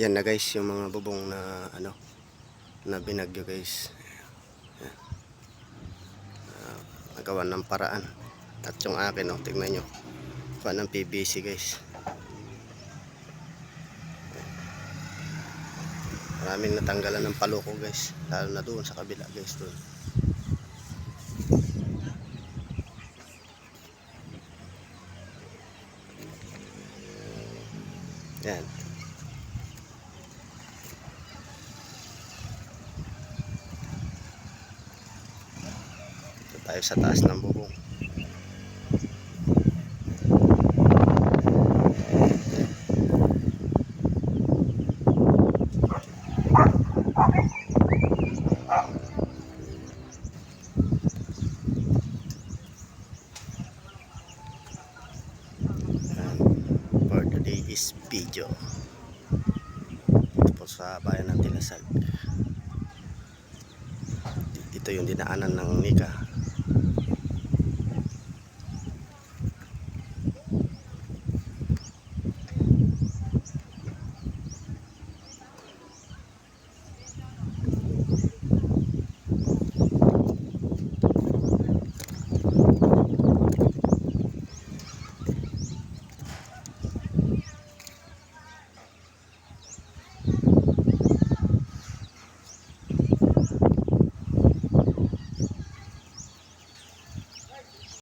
Yan na guys, yung mga bubong na ano na binagyo guys. Yan. Nagawa ng paraan. At yung akin, oh, tignan nyo, kuha ng PVC guys. Maraming natanggalan ng paloko guys, lalo na doon sa kabila guys, doon. Yan. Ito tayo sa taas ng bubong. For today's video, ito po sa bayan ng Tilasag. Ito yung dinaanan ng Nika.